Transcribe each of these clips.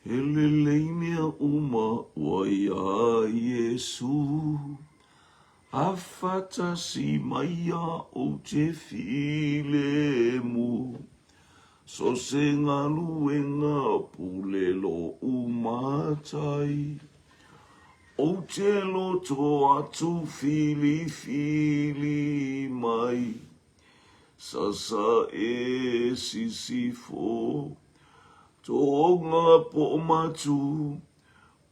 Heleleinea uma waia Yesu. Afata si maia o te filemu. So se ngaluenga pulelo umatai. O te loto atu fili mai. Sasa e sisifo. Tonga po matu.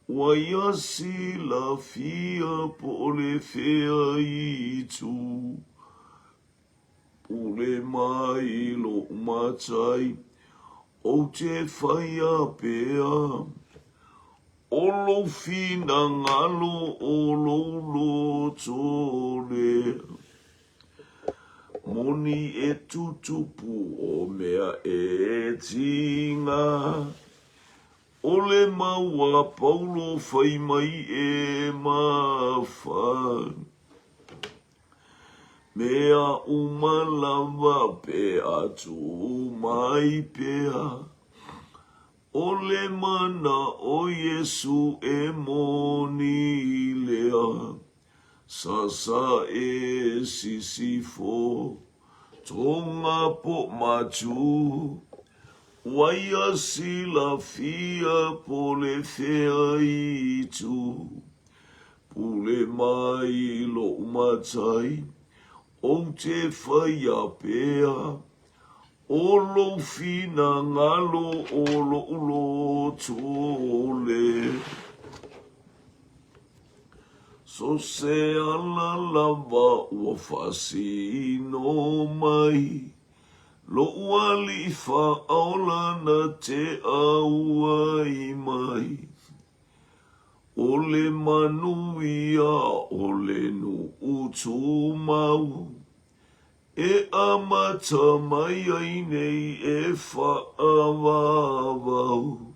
Wayasi la fia po le fea itu. Pule mai lo matai. O te whaia pea. Olo fina ngalo olo lotole. Moni e tutupu o mea e tinga. Ole maua paulo fai mai e mafa. Mea umalava pe atu mai pea. Ole mana o Yesu e moni lea. Sasa e sisifo. Tonga po matu. Waya si la fia po le fea itu. Pule mai lo matai. O te whaia pea. Olo fina ngalo olo ulo tole. So se ala lava ua fasi no mai. Lo wali fa aula na te auai mai. Ole manuia ole nu utu mau. E amata mai ai nei e fa avavau.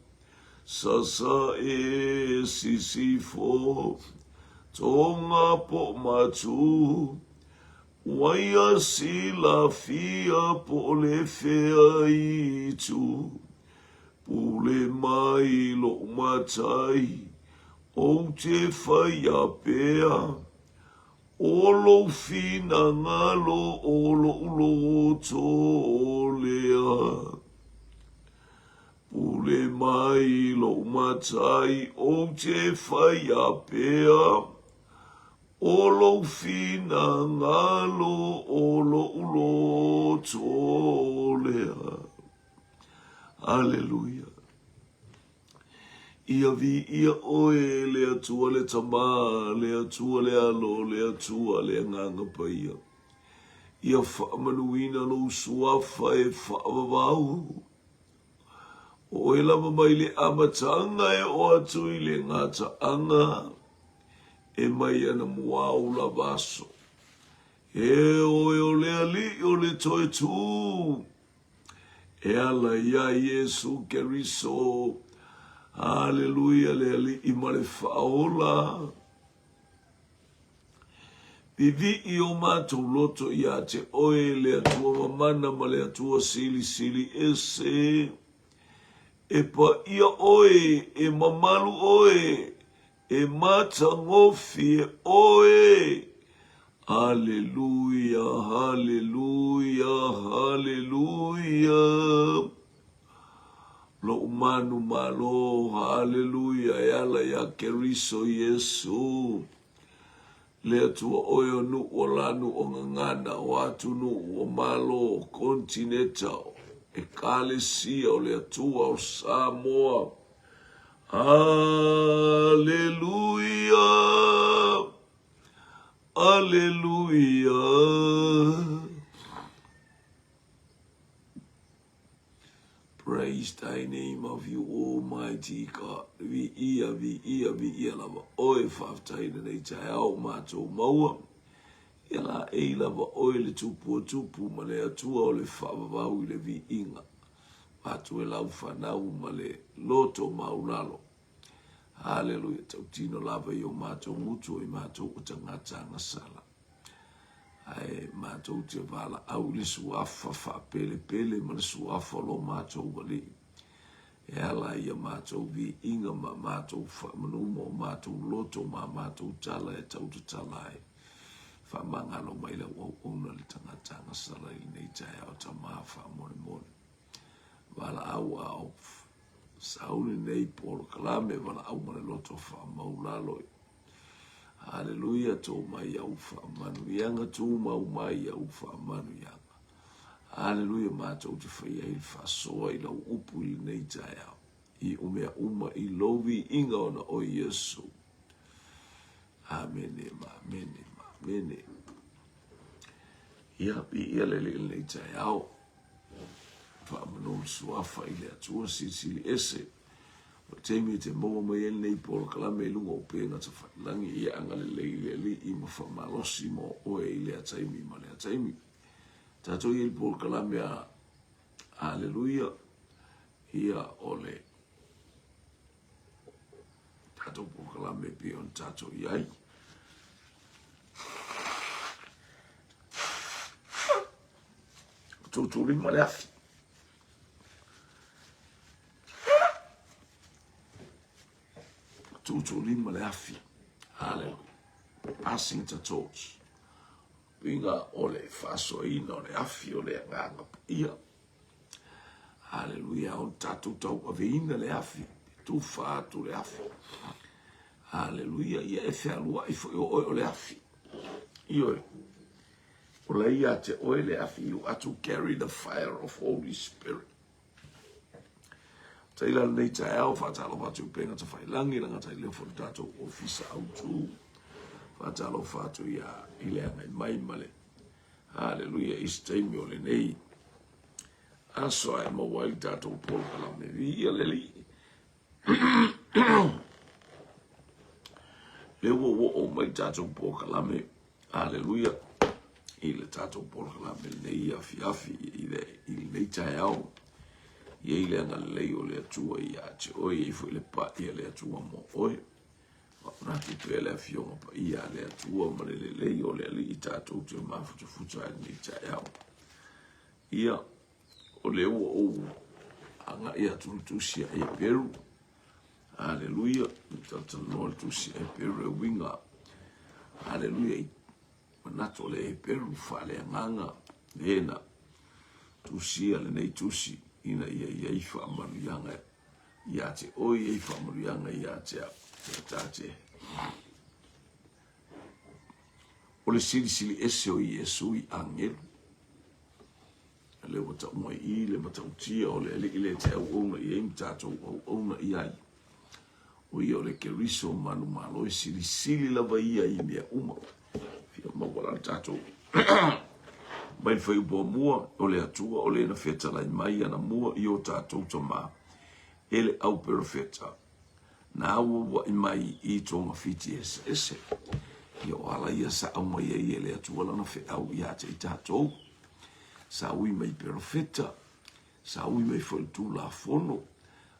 Sasa e sisifo. Tonga po matu. Waya si la fia po le fea itu. Pule mai lo matai. O te whaia pea. Olo fina ngalo olo ulo tolea. Pule mai lo matai. O te whaia pea. Olo fina ngalo olo ulo tolea. Hallelujah. Ia vi ia oe le atua le tama, le atua le alo, le atua le nganga pa ia. Ia whaamanuina lo suafa e whaavavau. Oe lama mai le amatanga e o atu i le ngata anga. E mai ana muau la vaso. E oe o le ali o le toe tu. E ala ia Yesu keriso. Hallelujah le ali i mare faola. Vivi i o mātou loto i a te oe le atua mamana ma le atua sili ese. E pa ia oe e mamalu oe. E mata ngofi e oe. Hallelujah, hallelujah, hallelujah. Lo umanu malo, hallelujah, yala ya keriso Yesu. Le atua oe o nu o lanu o ngangana o atu nu o malo kontineta e kalesia o le atua o Samoa. Hallelujah, hallelujah. Praise thy name of you, Almighty God. Vi ia lava. Oe whaftai na nei tai au mātou maua. Ia la e lava oe le tupu ma le atua o le whaavavau i le vi inga. Mātou e lau whanau ma le loto maulalo. Hallelujah. Tau tino lava i o mātou mutu i mātou o tangata ngasala. Ai mātou te wala au le suafa wha pele ma le suafa lo mātou wali. E ala ia mātou vi inga ma mātou whamanumo, mātou loto ma mātou tala e tautu tala e. Whamangalo mai la wau ona le tangatanga sala i nei tae au ta maa whamone mone. Wala au au sauni nei polo kalame wala au mane loto whamaulalo. Hallelujah tō mai au whamanu ianga tō mau mai au whamanu ianga. Hallelujah mātou te whaia i whasoa i lau upu i nei tae au. I umea uma i lovi inga ona o Yesu. Amen, amen, amen. Ia pi ia lele nei tae au. Whamanu suafa i lea tua sisili ese. Teimi te moa mai el nei polo kalame i lunga o pēna ta whailangi ia anga le li i ma whamalosi mo oe i lea taimi ma lea taimi. Tato i el polo kalame a Hallelujah ia ole. Tato polo kalame pion tato iai. Tuturi ma le afi. Tutu lima le afi. Hallelujah. Passing the torch. Pinga ole faso ina ole afi ole nganga ia. Hallelujah. On tatu tau avina le afi. Tu fatu le afi. Hallelujah. Ia efe alua ifo ole afi. Io. Ole ia te oe le afi. You are to carry the fire of Holy Spirit. Taila nei tae au whatalo watu penga ta whailangi ranga tai leo whanu tato ofisa au tū. Whatalo whatu ia ilea ngai mai male. Hallelujah, is taimi o le nei. Aso ai mawai tato polo kalame ia leli. Lewa wo o mai tato polo kalame. Hallelujah. Ile tato polo kalame nei afi afi ile nei tae au. Ye ile na lei o le atua ia te oi e foi le pa ia le atua mo oi. Na te pele afionga pa ia le atua ma le lei o le ali i tātou te mafuta futa ni tae au. Ia o le o anga ia tusia e Peru. Hallelujah. Tata no tusia e Peru e winga. Hallelujah. Manato le e Peru fale nganga lena tusia le nei tusi. Ina ia ifa amanu yanga ia te oi ifa amanu yanga ia te tate. O le sili ese o Yesu i angelu. Le wata umai i le matautia o le ile te au ona i eim tatou au ona i ai. O i o le keriso manu malo i sili lava ia i mea uma. Fia mawala tatou. Mai fai upo mua o le atua o le na feta lai mai ana mua i o tātou toma. Ele au perfeta. Na awa wa i mai i tonga fiti ese. I o ala ia sa au mai e ele atua lana fe au i ate i tātou. Sa ui mai perfeta. Sa ui mai fai tu la fono.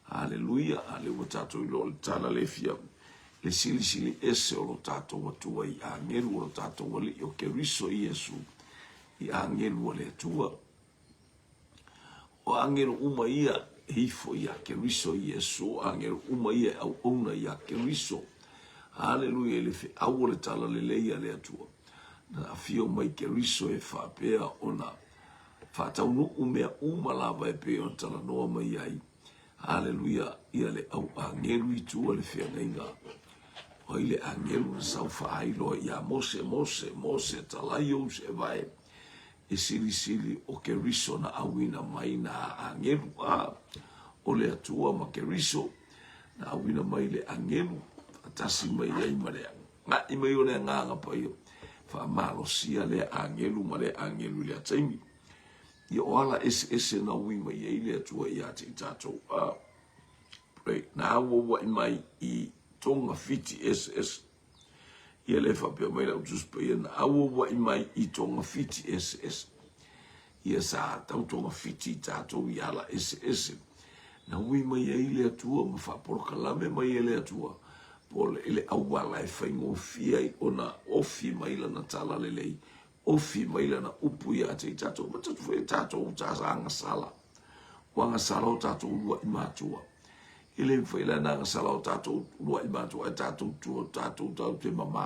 Hallelujah. Ale wa tātou i lo le tala le fia. Le sili ese o lo tātou atua i angelu o lo tātou wali o ke riso i Yesu. I angelu o le atua. O angelu uma ia hifo ia ke riso i Yesu. Angelu uma ia au ona ia ke riso. Hallelujah, le fe au le tala le leia le atua. Na fio mai ke riso e whapea ona. Whataunu umea lava e pe on tala noa mai ai. Hallelujah, ia le au angelu i tua le fea nenga. O ile angelu na saufa hailo ia mose talai o se vai. E sili o ke riso na awina mai na angelu o le atua ma ke riso na awina mai le angelu atasi mai ai marea nga i mai o le nganga pa io fa malo sia le angelu ma le angelu le ataimi i o ala ese na wi mai ai le atua i ate i tatou pray na awa mai i tonga fiti ese ia le whapea mai lau tuspa ia na awa mai i tonga fiti ese. Ia sa tau tonga fiti tātou i ala ese. Na ui mai e ile atua ma whaporo kalame mai ele atua. Pole ele awala e whaingo fia i ona ofi mai lana tala lelei. Ofi mai lana upu i ate i tātou. Ma tatu whai tātou tāsa anga sala. Wanga sala o tātou ua i mātua. Ele whaila nanga sala o tātou lua I mātua e tātou tua, tātou tau te mama,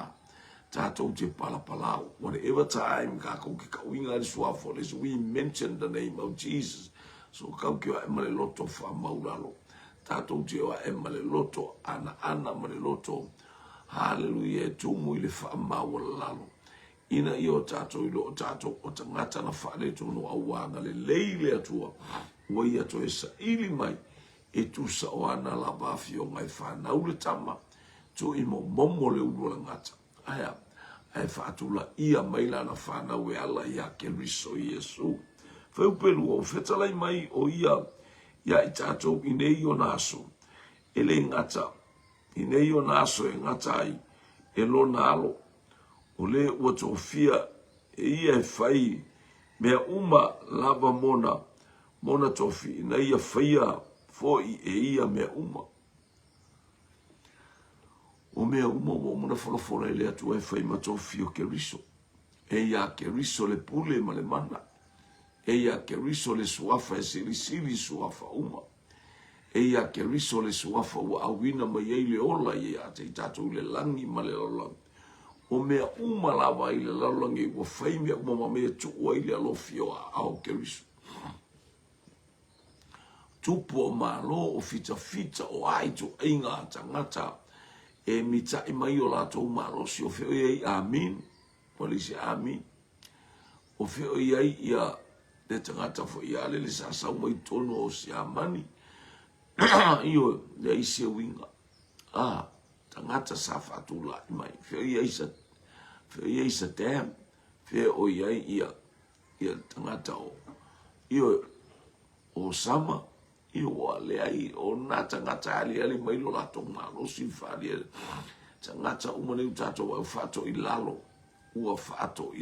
tātou te palapalau. Whatever time ka kou ki ka uinga le suafo, let's we mention the name of Jesus. So kau ki wa emale loto wha mauralo. Tātou te wa emale loto, ana male loto. Hallelujah, tumu ile wha mauralo. Ina I o tātou ilo o tātou o tangata na whaale tonu au wanga le leile atua. Wai ato e sa ili mai. E tu sa o ana la bafi o ngai whanau le tama. Tu I mo momo le urua ngata. Aya, ai whaatula ia maila na whanau e ala ia ke riso Iesu. Whaupelu o whetalai mai o ia I tātou I nei o naso. E le ngata. I nei o naso e ngata ai. E lo nalo. O le ua tofia e ia e whai mea uma lava mona tofi na ia whaia foi e ia mea uma. O mea uma mo mona whalafora e le atu e whai ma tofi o ke riso. E ia ke riso le pule ma le mana. E ia ke riso le suafa e sili suafa uma. E ia ke riso le suafa ua awina ma iei le ola i a te tatu le langi ma le olangi. O mea uma lava I le laulangi ua whai mea uma mea tuua I le alofio a au ke riso. Tupu o malo o fita o aitu inga tangata e mita I mai o lato malo si o feo iei amin. Polisi amin. O feo iei ia le tangata fo ia le sasa umai tono o si amani. Io le isi winga. Tangata sa fatula I mai. Feo iei sa tem. Feo iei ia tangata o. Io o sama. Iwa le ai o na tangata ali mai lo lato malo si fali tangata umane utato wa fato ilalo ua fato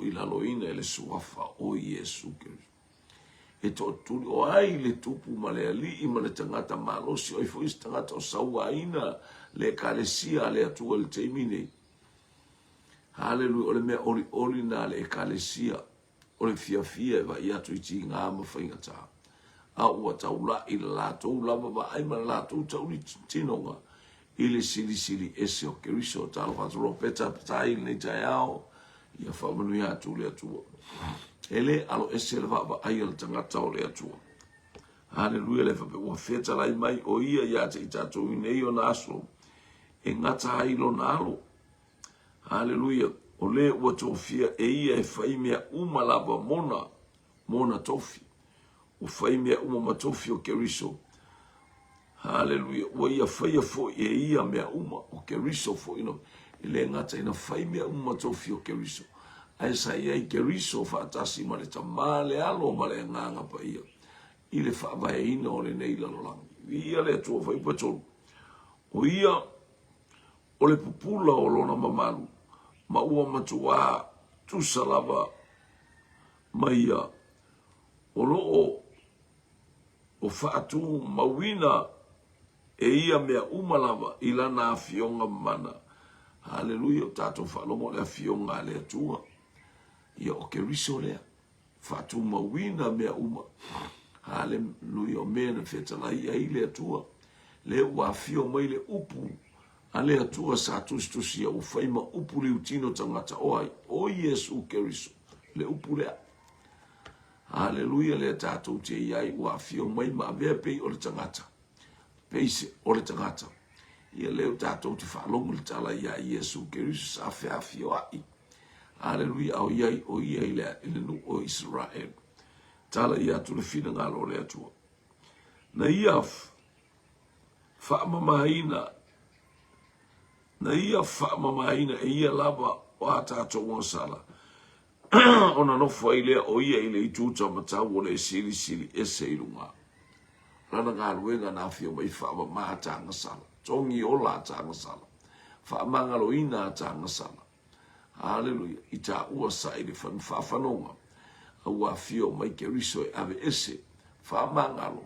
ilalo ina le suafa o Yesu Kristo e to tuli o ai le tupu male ali I male tangata malo si o foi tangata o saua ina le kalesia le atu le temine hallelujah o le me oli na le kalesia o le fia va ia tu I nga ma fainga ta a ua taula I la taula ba ai ma la taula tinonga I le sili ese o keriso talo fatro peta tai nei taiao ia famanu ia tu le atua ele alo ese le va ai le tangata o le atua hallelujah le fa ua feta lai mai o ia te tatu I nei o naso e ngata ai lo nalo hallelujah o le ua tofia e ia e fai mea uma lava mona tofi o fai mea uma matofi o keriso. Hallelujah. Wa ia fai fo e ia mea uma o keriso fo ino. Ile ngata ina fai mea uma matofi o keriso. Ai sa ia I keriso fa atasi ma le tamale alo ma le nganga pa ia. Ile fa vai ina o le nei lalolangi. Ia le atua fai patolu. O ia o le pupula o lona mamalu. Ma ua matua tu salava ma ia. O loo o faatu mawina e ia mea umalava I lana afionga mana. Hallelujah, tato whalomo le afionga le atua. Ia o ke riso lea. Faatu mawina mea uma. Hallelujah, o mea na whetalai ai le atua. Le ua afio mai le upu. A le atua sa tustusia u whaima upu le utino tangata oai. O Yesu ke riso. Le upu lea. Hallelujah le tatou te iai ua fio mai ma vea pei o le tangata. Peise o le tangata. Ia leo tatou te whaalongu le tala ia Yesu Kerisu sa whea fio ai. Hallelujah au iai o iai lea ilenu o Israel. Tala ia tu le fina ngalo le atua. Na ia whaamamaina e ia lava o a tatou ngosala. Ona no foi le o ia ile tuta matau o le sili ese ilunga. Rana ngā ruenga nā whio mai whaama maa tānga sala. Tongi o la tānga sala. Whaama ngalo ina tānga sala. Hallelujah. I tā ua sa ili whanonga. A ua whio mai ke riso e ave ese. Whaama ngalo.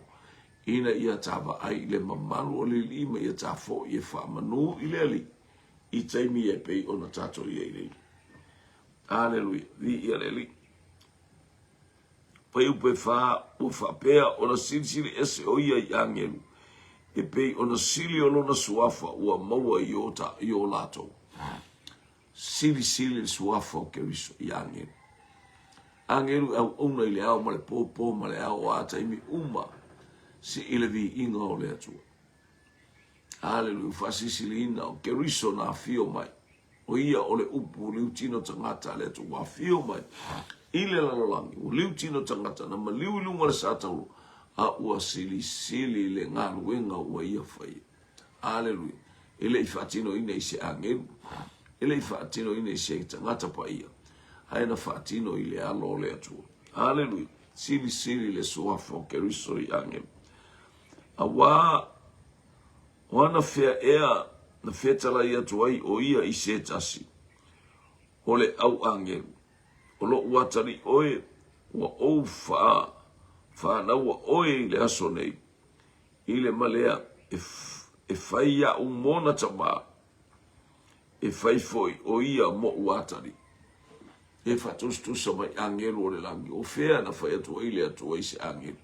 Ina ia tāwa ai le mamalu o le lima ia tā fo i e whaama nū i le ali. I taimi e pei o na tātou i e lei. Hallelujah. Vi ia leli. pai upe fa o fa pea o na sili ese o ia i angelu e pei o na sili o lona suafa ua maua i o lato sili suafa o Keriso i angelu au ona i le ao ma le pōpō ma le ao a taimi uma si ile vi inga o le atua haleluia fasisili ina o Keriso na fio mai o ia o le upu liu tino tangata le atua fio mai ile lalolangi o liu tino tangata na maliu ilunga le sataulu a ua sili le ngaluenga ua ia fai haleluia ele i fatino ina i se angelu ele i fatino ina i se tangata pa ia haina fatino i le alo o le atua haleluia sili le suafa o Keriso i angelu awa wana fea ea na fetala ia tuai o ia i se tasi o le au angelu o lo watari oe wa o fa na wa oe le aso nei i le malea e fai ia umona tama e fai foi o ia mo watari e fatustu sa mai angelu o le langi o fea na fai atu i le atu i se angelu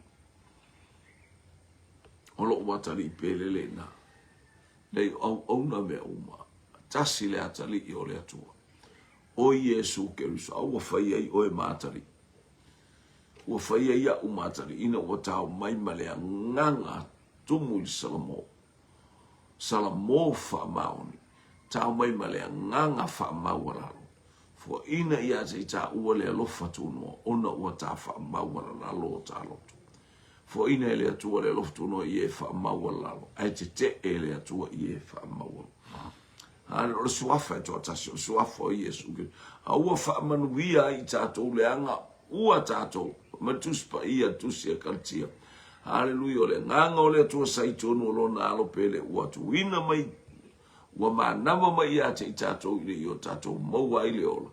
o lo watari pelele na nei au na mea uma tasi le atali i o le atua o Yesu Keriso au whai ai o e mātari. Ua whai ai a umatari ina ua tau mai malea nganga tumu i Salamo. Salamo wha maoni. Tau mai malea nganga wha mauaralo. Fua ina ia te i tā ua lea lofa tūnoa ona ua tā wha mauaralo o tā lotu. Fua ina e lea tua lea lofa tūnoa i e wha mauaralo. Ai te e lea tua i e wha mauaralo. O suafa e toa tasi, o suafa o Yesu. A ua wha manuia i tātou leanga, ua tātou, matuspa ia tusia kaltia. Hallelujah, o le nganga o le tua saitonu o lona alo pele, ua tuina mai, ua manama mai ia te i tātou i le i o tātou maua i le ola.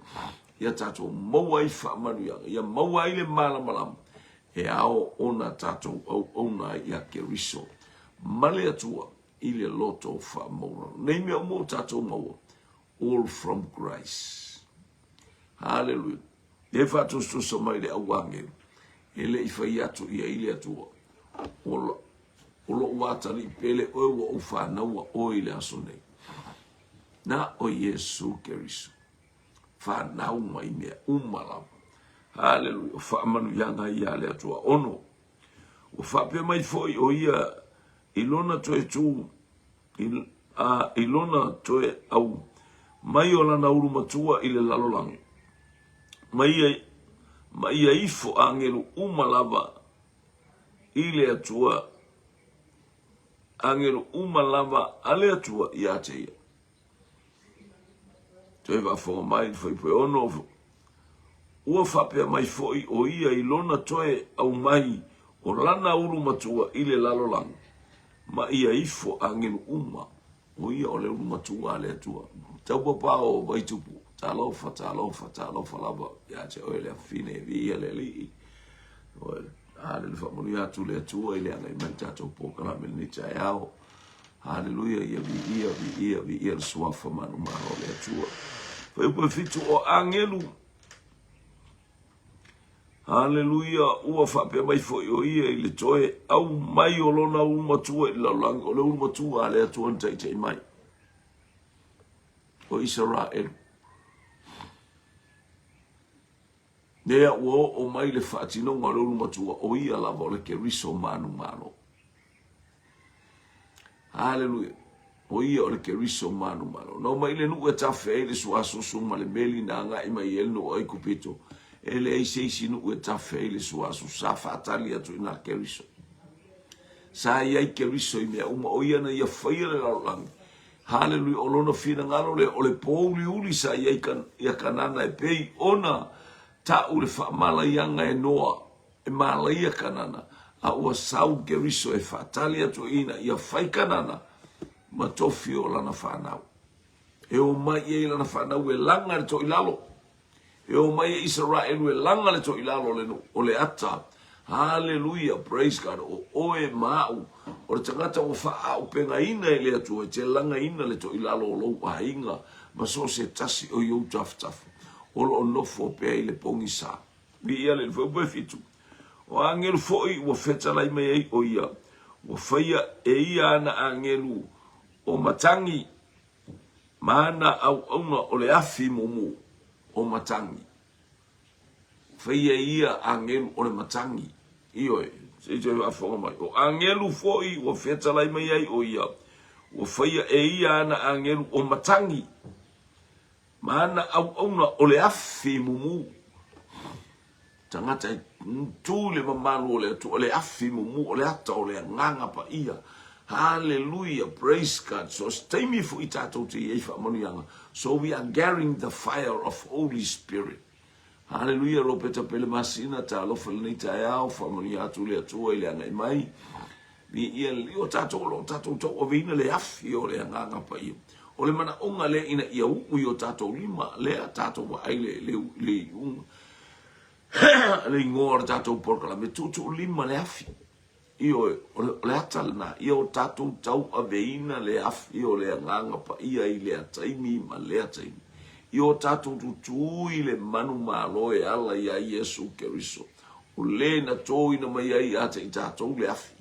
Ia tātou maua i wha manuianga, ia maua i le malamalama. E ao ona tātou au ona ia Keriso. Male atua. Ile loto fa maura. Nei mea mo tatou maua. All from grace. Hallelujah. E fatu sto mai le awange. Ele i fai atu ia ile atua. Olo watari pele oe wa ufa na wa o ile asone. Na o Yesu Keriso. Fa na uma i mea umala. Hallelujah. Fa manu yanga ia le atua. Ono. O fa pe mai foi o ia ilona toe tu ilona toe au mai ola na uru matua ile lalolangi mai ifo angelu umalava ile atua angelu umalava ale atua ia te ia toe va fo mai foi pe ono ua fapea mai foi o ia ilona toe au mai o lana uru matua ile lalolangi ma ia ifo angelu uma o ia ole uma tua le tua tau papa o vai tupu talofa lava ya te ole fine vi ele li o ale fa mo ia tu le tua ile ana menta to poka la menita yao haleluya ia vi suafa manu ma le tua foi po fitu o angelu hallelujah, ua whapea mai foi o ia i le toe, au mai o lona umatua i laulangi, o le umatua a lea tuan tei mai. O Israel. Nea ua o mai le whaatinonga o le umatua, o ia lava o le Keriso manu. Hallelujah. O ia o le Keriso manu. No mai le nu e tawhea i le suasosu ma le meli na nga i mai elno o ikupito. Ele ai sei sinu e tafe le suasu sa fatali atu ina Keriso. Sa ia Keriso i mea uma o ia na ia whaia le laulangi. Hallelujah, o lona fina ngalo le o le pouli uli sa ia kanana e pei ona ta ule whaamala ianga e noa e mala ia kanana a ua sau Keriso e fatali atu ina ia whai kanana ma tofi o lana whanau. E o mai e lana whanau e langa le to ilalo. E o mai Israel e langa le to ilalo le no o le ata. Hallelujah, praise God. O oe mau. O le tangata o faa o penga ina e le atu. E te langa ina le to ilalo o lou a inga. Ma so se tasi o iou tafu. O lo nofo pe i le pongi sa. Vi ia le fwe fitu. O angelu foi ua fetalai mai ai o ia. Ua whaia e ia ana angelu o matangi. Mana au auna o le afi mumu o matangi. Whaia ia angelu o le matangi. Io e, se te afonga mai. O angelu foi ua fetalai mai ai o ia. Ua whaia e ia ana angelu o matangi. Mana au auna o le afi mumu. Tangata tu le mamalu o le afi mumu o le ata o le nganga pa ia. Hallelujah, praise God. So stay me for itato te ifa manianga. So we are carrying the fire of Holy Spirit. Hallelujah, lo peta pele masina ta lo felni ta ya fa maniatu le tua ile ngai mai. Bi ia o tato lo tato to o vina le afi o le nganga pa ia. O le mana onga le ina ia u o tato lima le tato wa ile le un le ngor tato por la metutu lima le afi. Io le atalna io tato tau aveina le afi o le nganga pa ia ile ataimi ma le ataimi. Io tato tu ile manu malo e ala ia Yesu Keriso. O le na to ina mai ai ate tato le afi.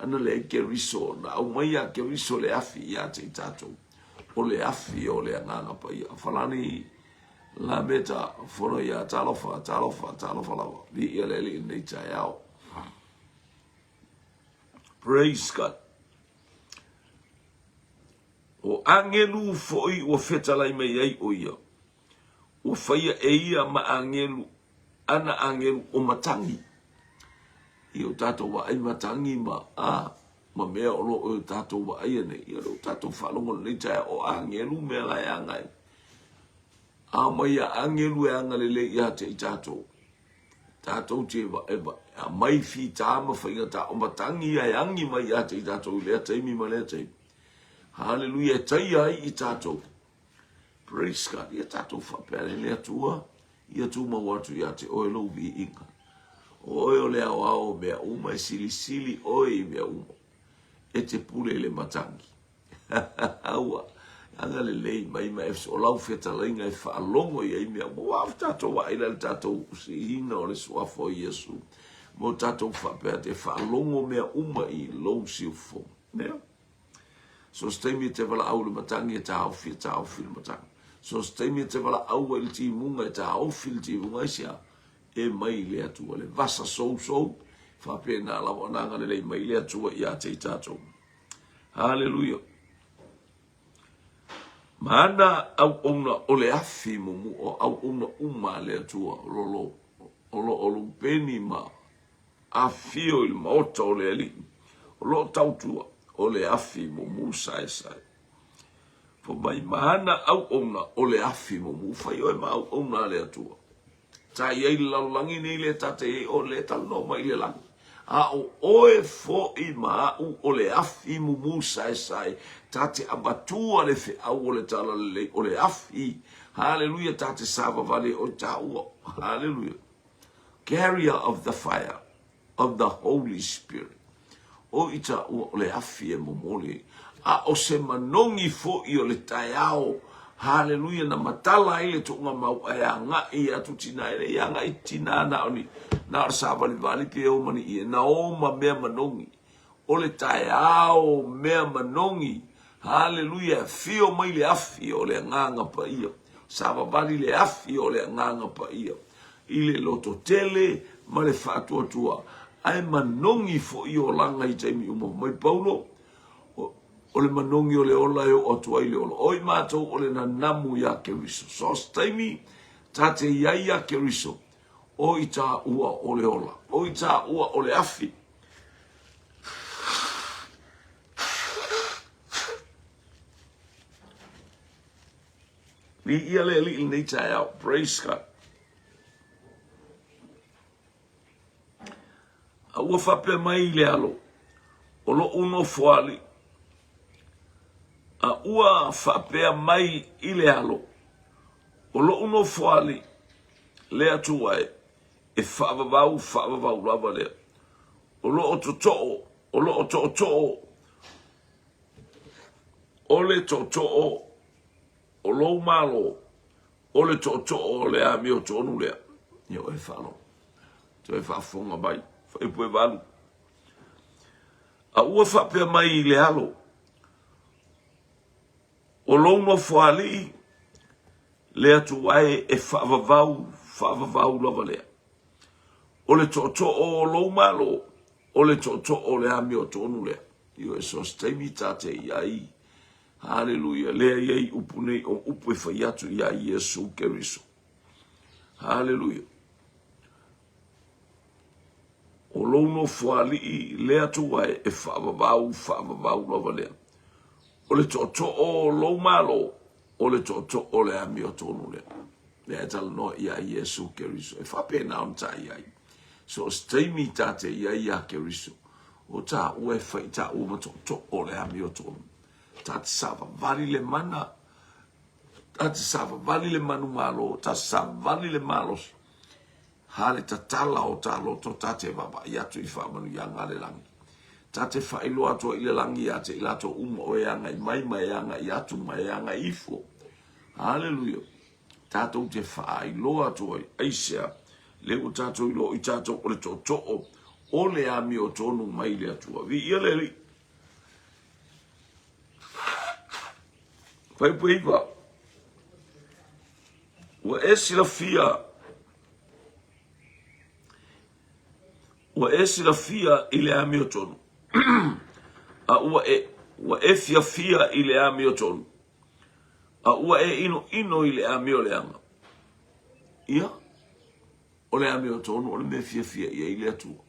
Ana le Keriso na au mai a Keriso le afi ia ate tato. O le afi o le nganga pa ia. Falani la meta foro ia talofa lawa. Li ia le li nei tai au. Praise God. O angelu foi o fetalai mai ai o ia. O whaia e ia ma angelu, ana angelu o matangi. I o tatou wa ai matangi ma mea o lo o tatou wa ai ane. I o tatou whalongo nei tai o angelu mea lai angai. A mai a angelu e angalele ia te i tatou. Tatou te wa eba. A mai fi tāma whainga tā o matangi ai angi mai a te i tatou lea teimi ma lea teimi. Hallelujah, tai ai i tatou. Praise God, ia tatou whapere lea tua. Ia tu mawatu ia te oelo vi inga. Oe o lea wao mea uma e sili oe mea uma. E te pule le matangi. Aua, anga le lei mai mai o lau feta lainga e whaalongo i ai mea. Moa tatou wa ila le tatou si ina o le suafo Yesu. Mo tatou whapere te whaalongo mea uma i lou siufo. Nea. So stay me te wala au le matangi e ta au fil le matangi. So stay me te wala au e le ti munga e ta au fil ti munga isia. E mai le atua le vasa sou. Whape na lawa nanga le mai le atua i a te tatou. Hallelujah. Mana au ona o le afi mumu o au ona uma le atua rolo. Olo peni ma afio il maota o le ali. Olo tautua. O le afi mo musa e sai. Po mai mahana au ona o le afi mo mufai o e ma au ona le atua. Ta iei laulangi nei le tate e o le talo mai le langi. A o oe fo i ma au o le afi mo musa e sai. Tate abatua le fe au o le tala le o le afi. Hallelujah, tate sava vale o ta ua. Hallelujah. Carrier of the fire of the Holy Spirit. O ita o le afi e momole. A o se manongi fo i o le taiao. Hallelujah, na matala ile tunga mau aya nga i atu tina ile ya nga i tina na oni. Na arsava li vali pe o mani i na o ma mea manongi. O le taiao mea manongi. Hallelujah, fio mai le afi o le nganga pa ia. Sava vali le afi o le nganga pa ia. Ile loto tele ma le fatua tua. Ai manongi fo i o langa i taimi umo. Mai Paulo, o le manongi o le ola e o atua i le ola. Oi mātou o le nanamu ia Keriso. So taimi, tate iai ia Keriso. O i tā ua o le ola. O i tā ua o le afi. Li ia le li nei tai au. Praise God. A ua whape mai le alo. O lo uno fuali. A ua whapea mai i le alo. O lo uno fuali. Le atuai. E whaavavau lava lea. O lo o toto'o. O lo o to'o. O le toto'o. O lo malo. O le toto'o le a mi o tonu lea. Yo e whalo. Toi whaafonga mai, whaipue walu. A ua whapea mai I le alo. O lono whaali, le atu wae e whaavavau lava lea. O le toto o lo malo, o le toto o le ami o tonu lea. Io e so steimi tate iai. Hallelujah. Lea iei upunei o upu e whaiatu iai Yesu Keriso. Hallelujah. O lono whaali lea tu wae e whaavavau lava lea. O le toto o lo malo, o le toto o le ami o tonu lea. Lea tala no iai Yesu Keriso. E whape na on ta iai. So steimi tate iai a Keriso. O ta ue whai ta ua toto o le ami o tonu. Ta te sava vali le mana. Ta te sava vali le manu malo. Ta te sava vali le malos. Hale ta tala o ta loto ta te vava. Iatu I whamanu yanga le langi. Ta te whailo atua I le langi ya te ilato uma o yanga I mai yanga iatu mai yanga ifo. Hallelujah. Tatou te whailo atua I aisea. Lego tatou ilo I tatou o le toto o le ami o tonu mai le atua. Vi ia le li. Pai puipa. Wa esila fia. Wa esila fia I le ami o tonu. A ua e fia I le ami o tonu. A ua e ino I le ami o le anga. Ia. O le ami o tonu, o le me fia ia I le atua.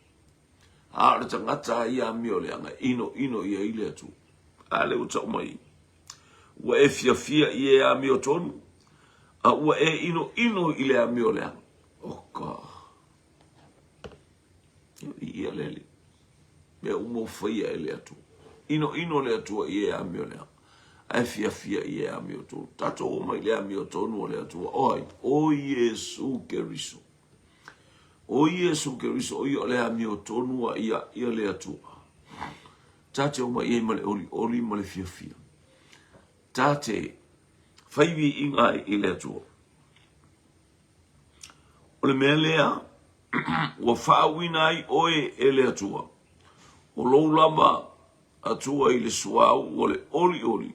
A le tangata I ami o le anga. Ino ia I le atua. A le uta umai. Ua e fia I ami o tonu. A ua e ino I le ami o le anga. Oka. Ia leli. Mea umo whaia le atua. Ino le atua I ami o le anga. A fia I ami o tonu. Tato o mai le ami o tonu o le atua. Oi, o Yesu Keriso. O Yesu Keriso, o ia le ami o tonu a ia le atua. Tate o mai e male oli male fia. Tate, whaiwi inga I le atua. O le mea lea, ua whaawina ai oe e le atua. O lou lama atua I le suau, o le oli,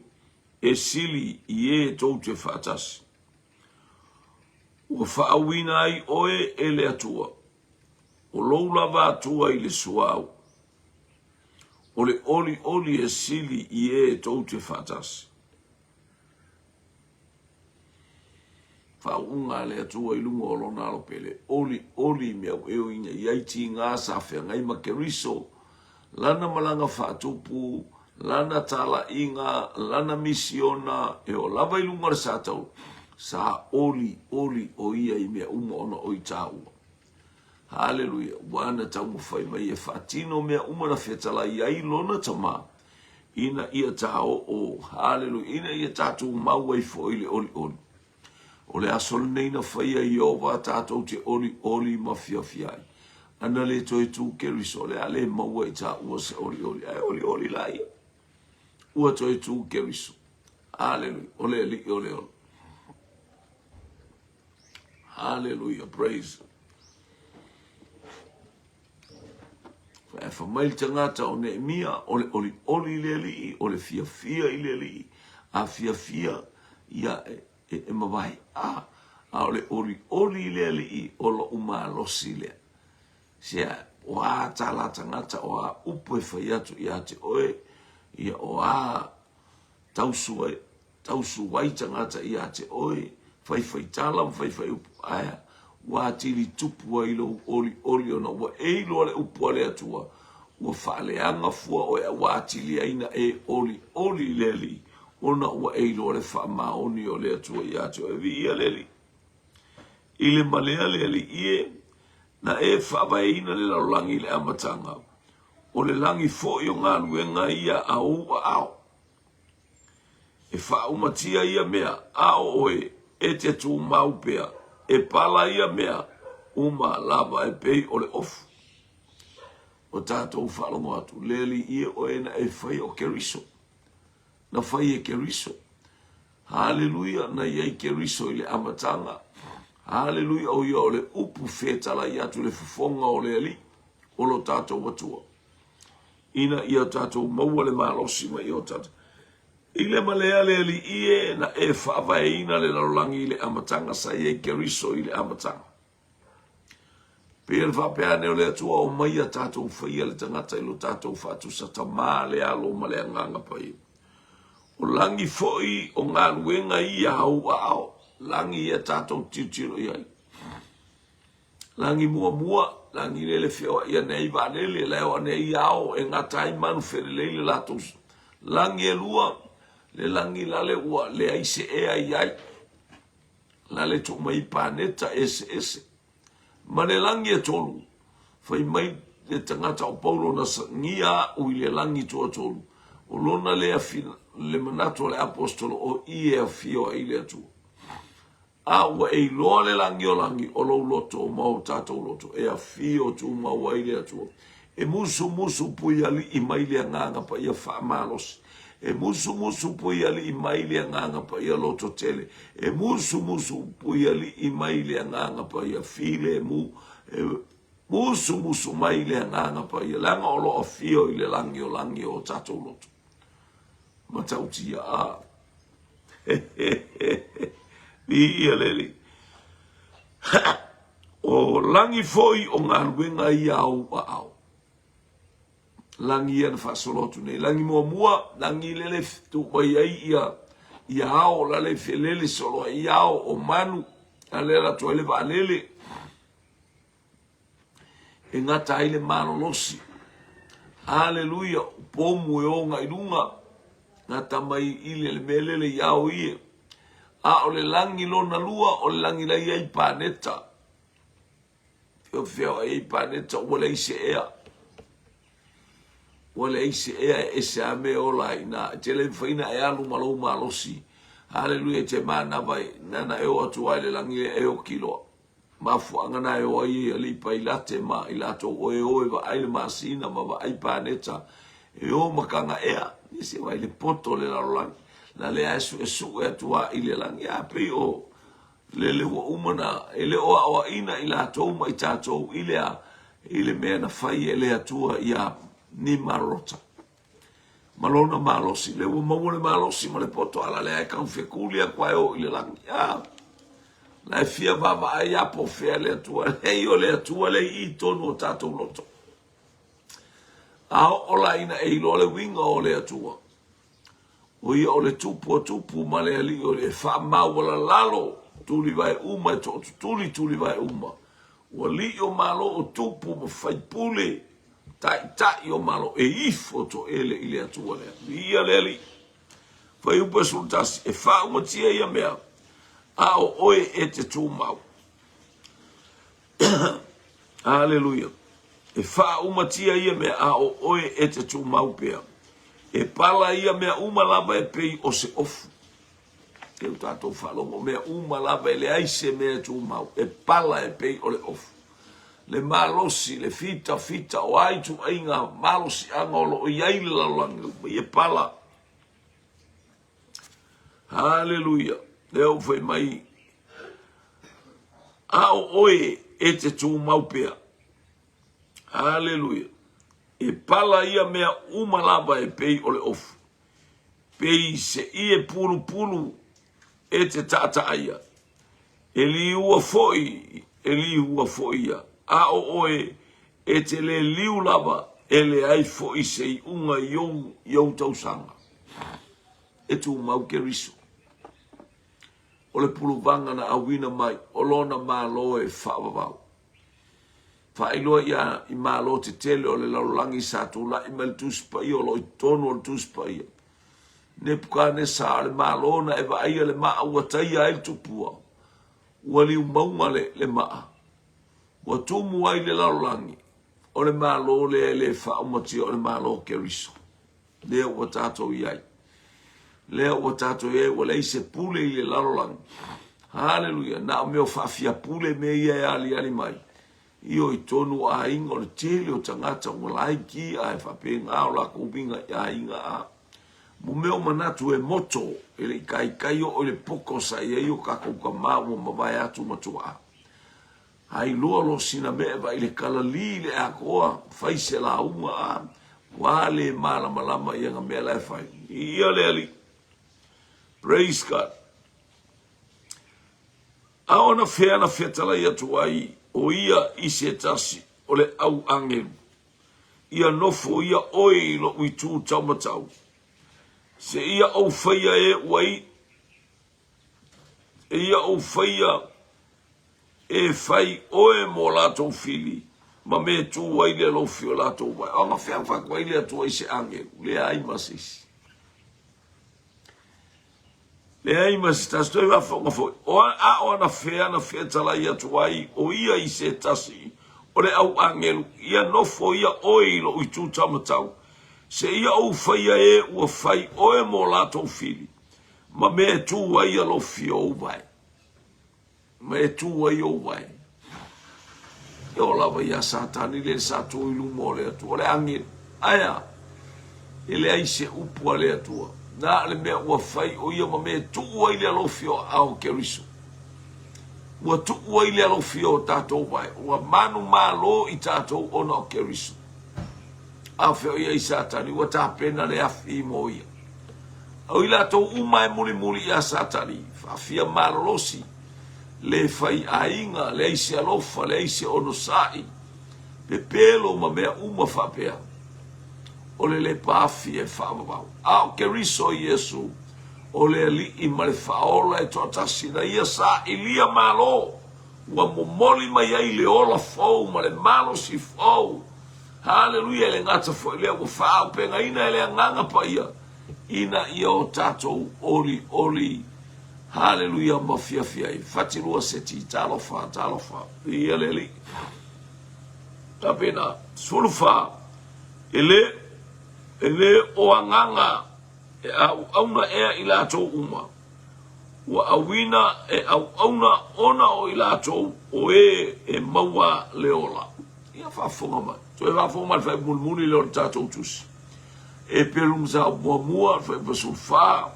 e sili I e tau te whaatasi. Ua whaawina ai oe e le atua. O lou lava atua I le suau. O le oli e sili I e tau te whaatasi. Whaunga le atua I lunga o lona alopele. Oli mea eo ina iaiti ngā sawhea ngai makeriso. Lana malanga whaatupu, lana tala inga, lana misiona, e o lava I lunga le sātau. Sa oli o ia I mea uma ona o I tāua. Hallelujah. Wana tau mawhai mai e whaatino mea uma na whetala I ai lona tama. Ina ia tāo o. Hallelujah. Ina ia tātou maua I fo I le oli. O le asol nei na whaia I ova tātou te oli mawhiawhiai. Ana le toi tū Keriso le ale maua I tā ua se oli. Ai oli la ia. Ua toi tū Keriso. Hallelujah. Ole li ole. Hallelujah. Praise. E whamail tangata o Nehemia, o le oli le li, o le fia I le li, a fia ia e mawai. A o le oli le li, o lo umalosi le. Sia, o a tala tangata, o a upu e whaiatu I ate oe, ia o a tausu wai tangata I ate oe, whai tala, whai upu aia, wa tili tupu wa ilo oli ona, wa eilo le upu ale atua, wa whaaleanga fua oe a wa tili aina e oli leli, ona wa eilo le wha maoni o le atua I ate oe, vi ia leli. Ile malea leli ie, na e whawaina le laulangi le amatanga, o le langi fo I o ngā luenga ia au. E wha umatia ia mea, ao oe, e te tu maupea, e pala ia mea, uma lava e pei o le ofu. O tātou whalongo atu, leli ia o ena e whai o Keriso. Na whai e Keriso. Hallelujah, na iei Keriso I le amatanga. Haleluia o ia o le upu fetala ia tu le fufonga o le ali o lo tātou watua. Ina ia tātou maua le malosi ma ia o tātou. Ile malea le ali ie na e whaavaina le larolangi le amatanga sa ie keriso ile amatanga. Pēr whapeane o le atua o maia tātou whaia le tangata ilo tātou whatu sa tamā le alo ma le anganga pai. O langi foi o ngā luenga ia hau ao. Langi ia tātou titiro iai. Langi mua, langi lele whio ia nei wālele leo nei ao e ngā tai manu where leile latos. Langi e lua, le langi lale ua le aise ea iai. Lale tu mai pāneta ese. Ma le langi e tolu, whai mai le tangata o paulo na ngia ui le langi tua tolu. O lona le afina, le manato le apostolo o ie a whio a ile atua. A ua e loa le langi o lo loto o mau tātou loto. E a whio tu mau a ile atua. E musu pui ali i maile a nganga pa ia whaamalos. E musu pui ali i maile a nganga pa ia loto tele. E musu pui ali i maile a nganga pa ia file mu. E musu maile a nganga pa ia langa o lo a whio i le langi o tātou loto. Matautia a. Ia leli. O langi foi o ngā ruenga i au a au. Langi ia na whasolotu nei. Langi mua, langi lele tu mai ai ia au lale whelele solo i au o manu. A lera toele wa lele. E ngata aile mano losi. Haleluia. Pomu e o ngai runga. Ngata mai ile le melele i au ie. A o le langi lona lua, o le langi lai ai pāneta. Whio ai pāneta, o le ise ea. O le ise ea e se ame o lai na. Te le whaina e alu malou malosi. Haleluia te mana vai. Nana e o atu ai le langi e o kiloa. Mafu angana e o ai e li pa ilate ma ilato oe va ai le masina ma va ai pāneta. E o makanga ea. Nisi vai le poto le larolangi. Na le asu e atua i le langi a pei o le ua umana e le oa oa ina i la tau mai tātou i le mea na whai e le atua i a ni marota. Malona malosi, le ua maua le malosi ma le poto ala le ai kau whekuli a kwae o i le langi. Na e fia vava ai apo whea le atua, hei o le atua le i tonu o tātou loto. A o la ina e ilo le winga o le atua. O ia o le tupu ma le ali o le whaamau wala lalo tuli vai uma e tōtu tuli vai uma. O li o malo o tupu ma whaipule tai o malo e ifo to ele i le atua lea. Ia le ali. Whai upa sultasi e whaumatia ia mea a o oe e te tūmau. Hallelujah. E whaumatia ia mea a o oe e te tūmau pea. E pala ia mea uma lava e pei o se ofu. Ke u tātou whalongo mea uma lava e le aise mea tu mau. E pala e pei o le ofu. Le malosi, le fita o aitu ainga malosi angolo o iaile lalangu. E pala. Hallelujah. Leo whai mai. Ao oe e te tu mau pea. Hallelujah. E pala ia mea uma lava e pei o le ofu. Pei se ie pulu e te tata aia. E li ua foi ia. A o oe e te le liu lava e le ai foi se i unga iou tausanga. E tu mau ke riso. O le pulu vanga na awina mai, o lona malo e whaavavau. Whaeloa ia i malo te tele o le laulangi sa tu la i mel tuspa ia o lo i tono o tuspa ia. Ne pukane sa le malo na e va ia le maa ua taia e tupua. Ua li umaunga le maa. Ua tumu ai le laulangi. O le malo le whaumati o le malo ke riso. Lea ua tato iai. Lea ua tato iai ua le se pule i le laulangi. Hallelujah. Na o meo whawhia pule me ia e ali mai. Io i tonu a inga o le tele o tangata o lai ki a e whapenga o la kupinga a inga a. Mumeo manatu e moto, ele kai o le poko sa ia o kakuka mau mawai atu matua. Hai loa lo sina meva ile kalali le akoa, fai se la unga a, wale malama ia ngamea lai fai. Ia le ali. Praise God. Aona fea na fetala ia tuai, o ia ise tasi, o le au angelu. Ia nofo ia oi lo uitu tau matau. Se ia au whaia e wai, e ia au whaia e whai oe mo lato fili, ma me tu wai le lo fio lato wai. Anga whea whak wai le atu se angelu, le ai masisi. Le ai masisi, tas toi wafo ngafoi. O a na whea tala ia tuai, o ia i se tasi, o le au angelu, ia nofo ia oi lo uitu tau matau. Se ia au whaia e ua whai oe mo lato fili. Ma me tu wai alo fio wai. Me tu wai o wai. E o lawa ia satani le sato ilu mo le atua. Le angin. Aya. Ele ai se upua le atua. Na le mea ua whai o ia ma me tu wai le alo fio au keriso. Ua tu wai le alo fio tatou wai. Ua manu malo i tatou ona o keriso. A feo ia i satani, ua tāpena le afi mo ia. Au ila tau umai muli ia satani, whawhia marolosi, le whai ainga, le aise alofa, le aise onosai, pe pelo ma mea uma whapea, o le pāwhi e whamawau. Au ke riso Yesu, o le li i mare whaola e tōtasi, na ia sa ilia malo, ua momoli mai ai le ola fau, ma le malo si fau, Hallelujah, le ngata foi le o fa pe nga ina le nganga pa ia. Ina ia o tatou oli. Hallelujah, ma fia. Fatilua seti talo fa. Ia le li. Tapena sulfa ele o nganga e au na e ila to uma. Wa awina e au na ona o ila to o e maua leola. Ia fa fonga mai. So eva fo mal fai mulmuli le tatou tusi. E pelum za mua fai pasulfa.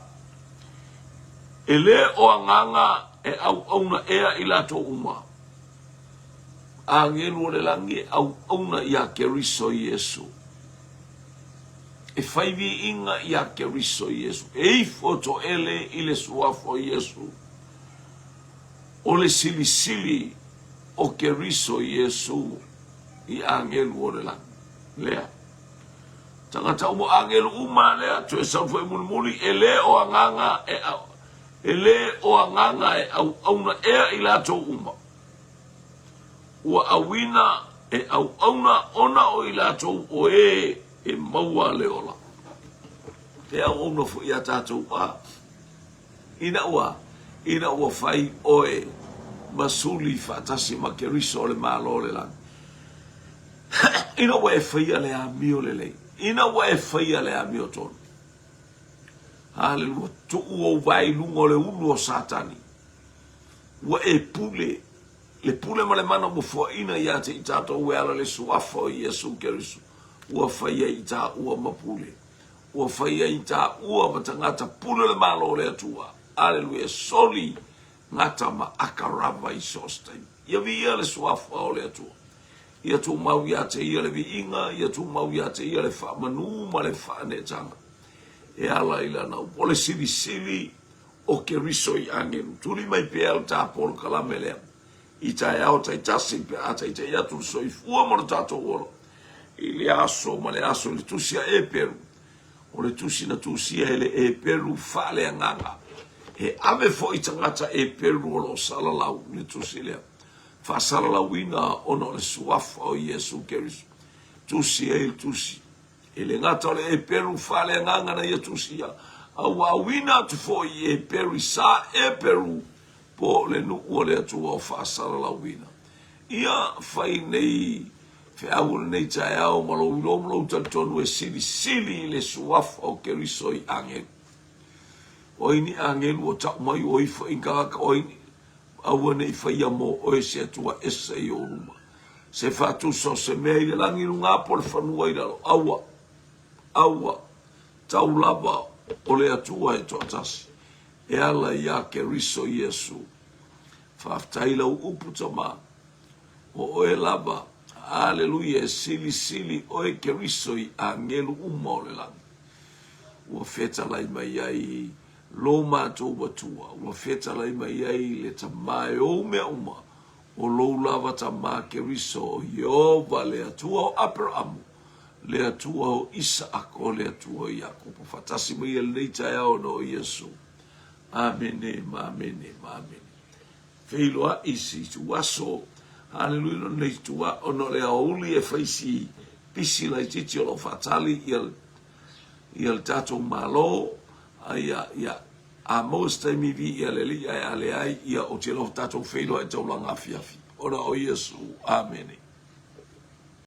Ele o anganga e au na ea ilato uma. Angelu le langi au na ia keriso Yesu. E fai vi inga ia keriso Yesu. E foto ele ile suafo Yesu. O le sili o keriso Yesu. I angelu o le lang. Lea. Tangata umo angelu uma lea. Tue sanfo e mulmuli. Ele o anganga e au. Ele o anganga e au na ea i lato uma. Ua awina e au na ona o i lato o e maua leola. E au na fu i a tatou a. Ina ua fai oe masuli fatasi makeriso le malo le lang. Ina wa e whaia le amio le lei. Ina wa e whaia le amio tonu. Hallelujah. Tu ua vai lungo le unu o satani. Wa e pule. Le pule ma le mana mo fua ina ia te itato ueala le suafa o Yesu Kerisu. Ua whaia ita ua mapule. Ua whaia ita ua matangata pule le malo le atua. Hallelujah. Soli ngata ma akarava i sostai. Ia via le suafa o le atua. Ia tu mau ia te ia le viinga, ia tu mau ia te ia le whamanu ma le whanetanga. E ala ila nau, o le sili o ke riso i angelu. Tuli mai pea o tā polo kalamelea. I tai au tai tasi pe ata i te ia tu so i fua mara tato oro. I le aso ma le aso le tusia e peru. O le tusi na tusia ele e peru fale anganga. E ave fo i tangata e peru o lo salalau le tusi lea. Fasala la wina ono le suafa o Yesu Kerisu. Tusi e il tusi. E le ngata le e peru fale nganga na ia tusi ya. Awa wina tu fo i e peru sa e peru. Po le nu ua le atua o fasala la wina. Ia fai nei fe au nei tae au malo ilomlo tantonu e sili le suafa o Keriso i angelu. O ini angelu o tak mai o ifa ingaka o ini. Awa nei whaia mo o e se atua esa i o ruma. Se whatu so se mea i langi runga po le whanua i lalo. Awa. Tau lava o le atua e toatasi. E ala ia ke riso Yesu. Whaftaila upu tama. O oe lava. Aleluia. Sili sili oe ke riso I a ngelu umole lang. Ua feta lai mai ai lo mātou watua. Ua feta lai mai ai le tamae o mea uma. O lo lava tamā ke riso o Yehova le atua o Abrahamu. Le atua o Isaac o le atua o Iakopo. Fatasi mai e leita e ao no Yesu. Amene, mamene, mamene. Feiloa isi tu aso. Hallelujah, no nei tua ono le auli e faisi pisi lai titi o lo fatali il tato malo ia a most mi vi ia le ia ale ai ia o te lo tato feiloa e tau langa fiafi. Ora o Yesu. Amen.